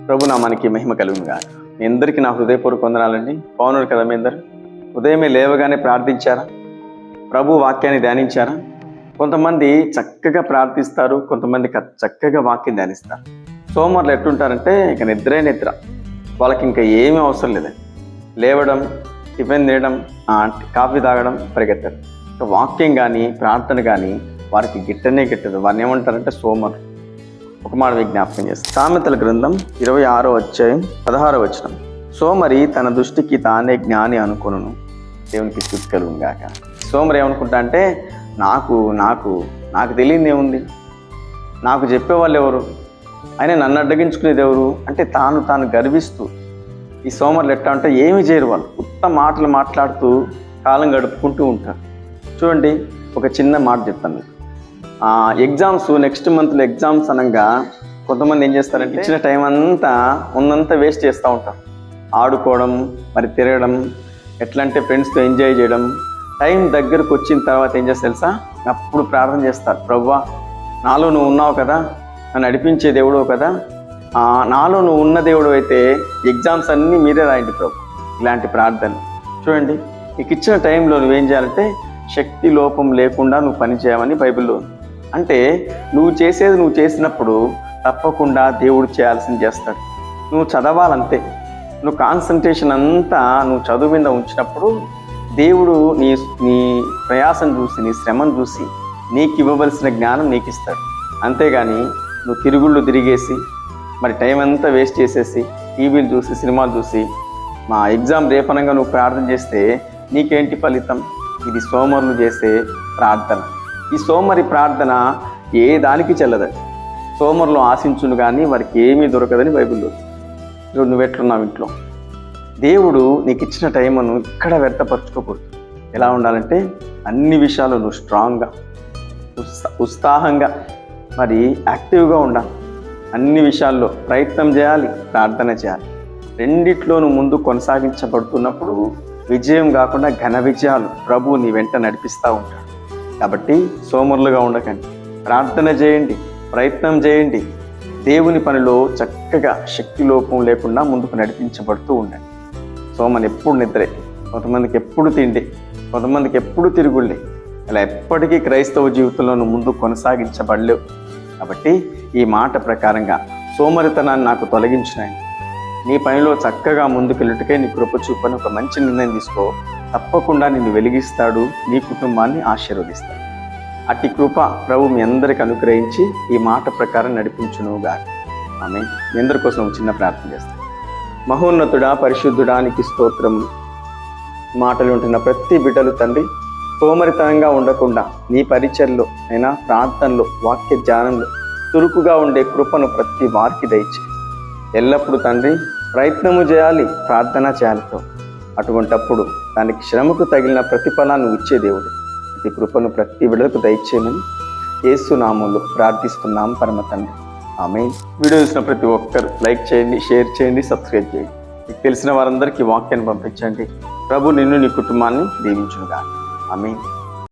ప్రభు నామానికి మహిమ కలుగునుగా. మీ అందరికీ నా హృదయపూర్వక వందనాలండి. బాగున్నారు కదా మీ అందరు? ఉదయమే లేవగానే ప్రార్థించారా? ప్రభు వాక్యాన్ని ధ్యానించారా? కొంతమంది చక్కగా ప్రార్థిస్తారు, కొంతమంది చక్కగా వాక్యం ధ్యానిస్తారు. సోమవారులు ఎట్లుంటారంటే ఇక నిద్రే నిద్ర, వాళ్ళకి ఇంకా ఏమీ అవసరం లేదండి. లేవడం, టిఫిన్ తినడం, కాఫీ తాగడం, పరిగెత్తడం. ఇక వాక్యం కానీ ప్రార్థన కానీ వారికి గిట్టనే గిట్టదు. వారిని ఏమంటారంటే సోమరు. ఒక మాట విజ్ఞాపకం చేస్తాం. సామెతల గ్రంథం 26వ అధ్యాయం 16వ వచనం. సోమరి తన దృష్టికి తానే జ్ఞాని అనుకొనును, దేవునికి స్తుతి కలుగుగాక. సోమరి ఏమనుకుంటా అంటే నాకు నాకు నాకు తెలియదు ఏముంది, నాకు చెప్పేవాళ్ళు ఎవరు, అయినా నన్ను అడ్డగించుకునేది ఎవరు అంటే తాను గర్విస్తూ. ఈ సోమరులు ఎట్లా అంటే ఏమి చేయరు, వాళ్ళు ఉత్తమ మాటలు మాట్లాడుతూ కాలం గడుపుకుంటూ ఉంటారు. చూడండి, ఒక చిన్న మాట చెప్తాను మీకు. ఎగ్జామ్స్ నెక్స్ట్ మంత్లో ఎగ్జామ్స్ అనగా కొంతమంది ఏం చేస్తారంటే ఇచ్చిన టైం అంతా ఉన్నంతా వేస్ట్ చేస్తూ ఉంటారు. ఆడుకోవడం, మరి తిరగడం, ఎట్లా అంటే ఫ్రెండ్స్తో ఎంజాయ్ చేయడం. టైం దగ్గరకు వచ్చిన తర్వాత ఏం చేస్తారు తెలుసా? అప్పుడు ప్రార్థన చేస్తారు, ప్రభువా నాలో నువ్వు ఉన్నావు కదా, నన్ను నడిపించే దేవుడు కదా, నాలో నువ్వు ఉన్న దేవుడు అయితే ఎగ్జామ్స్ అన్నీ మీరే రాయండి ప్రభు. ఇలాంటి ప్రార్థన చూడండి. నీకు ఇచ్చిన టైంలో నువ్వేం చేయాలంటే శక్తి లోపం లేకుండా నువ్వు పని చేయమని బైబిల్లో ఉంది. అంటే నువ్వు చేసేది నువ్వు చేసినప్పుడు తప్పకుండా దేవుడు చేయాల్సింది చేస్తాడు. నువ్వు చదవాలంతే. నువ్వు కాన్సన్ట్రేషన్ అంతా నువ్వు చదువు మీద ఉంచినప్పుడు దేవుడు నీ ప్రయాసం చూసి, నీ శ్రమను చూసి నీకు ఇవ్వవలసిన జ్ఞానం నీకు ఇస్తాడు. అంతేగాని నువ్వు తిరుగుళ్ళు తిరిగేసి మరి టైం అంతా వేస్ట్ చేసేసి టీవీలు చూసి, సినిమాలు చూసి మా ఎగ్జామ్ రేపనంగా నువ్వు ప్రార్థన చేస్తే నీకేంటి ఫలితం? ఇది సోమరులు చేసే ప్రార్థన. ఈ సోమరి ప్రార్థన ఏ దానికి చెల్లదండి. సోమరులు ఆశించును కానీ వారికి ఏమీ దొరకదని బైబిల్లో. నువ్వెట్లున్నావు ఇంట్లో? దేవుడు నీకు ఇచ్చిన టైంను ఇక్కడ వ్యర్థపరచుకోకూడదు. ఎలా ఉండాలంటే అన్ని విషయాలు నువ్వు స్ట్రాంగ్గా, ఉత్సాహంగా, మరి యాక్టివ్గా ఉండాలి. అన్ని విషయాల్లో ప్రయత్నం చేయాలి, ప్రార్థన చేయాలి. రెండిట్లో నువ్వు ముందు కొనసాగించబడుతున్నప్పుడు విజయం కాకుండా ఘన విజయాలు ప్రభు నీ వెంట నడిపిస్తూ ఉంటాడు. కాబట్టి సోమరులుగా ఉండకండి, ప్రార్థన చేయండి, ప్రయత్నం చేయండి. దేవుని పనిలో చక్కగా శక్తి లోపం లేకుండా ముందుకు నడిపించబడుతూ ఉండండి. సోమని ఎప్పుడు నిద్రే, కొంతమందికి ఎప్పుడు తిండి, కొంతమందికి ఎప్పుడు తిరుగుళ్ళే. ఇలా ఎప్పటికీ క్రైస్తవ జీవితంలో ముందు కొనసాగించబడలేవు. కాబట్టి ఈ మాట ప్రకారంగా సోమరితనాన్ని నాకు తొలగించినాయి, నీ పనిలో చక్కగా ముందుకెళ్ళుటకే నీ కృప చూపని ఒక మంచి నిర్ణయం తీసుకో. తప్పకుండా నిన్ను వెలిగిస్తాడు, నీ కుటుంబాన్ని ఆశీర్వదిస్తాడు. అట్టి కృప ప్రభు మీ అందరికి అనుగ్రహించి ఈ మాట ప్రకారం నడిపించునుగా. ఆమేన్. మీ అందరి కోసం చిన్న ప్రార్థన చేస్తాను. మహోన్నతుడా, పరిశుద్ధుడా, నీకు స్తోత్రము. మాటలు ఉంటున్న ప్రతి బిడ్డలు తండ్రి సోమరితనంగా ఉండకుండా నీ పరిచర్లో అయినా ప్రార్థనలో, వాక్య ధ్యానంలో చురుకుగా ఉండే కృపను ప్రతి వారికి దయచేయి. ఎల్లప్పుడూ తండ్రి ప్రయత్నము చేయాలి, ప్రార్థన చేయాలి. అటువంటప్పుడు దానికి శ్రమకు తగిలిన ప్రతిఫలాన్ని ఇచ్చే దేవుడు. ఈ కృపను ప్రతి బిడ్డలకు దయచేయమని యేసు నామములో ప్రార్థిస్తున్నాం పరమ తండ్రి. ఆమేన్. వీడియో చూసిన ప్రతి ఒక్కరు లైక్ చేయండి, షేర్ చేయండి, సబ్స్క్రైబ్ చేయండి. మీకు తెలిసిన వారందరికీ వాక్యాన్ని పంపించండి. ప్రభు నిన్ను, నీ కుటుంబాన్ని దీవించునుగాక. ఆమేన్.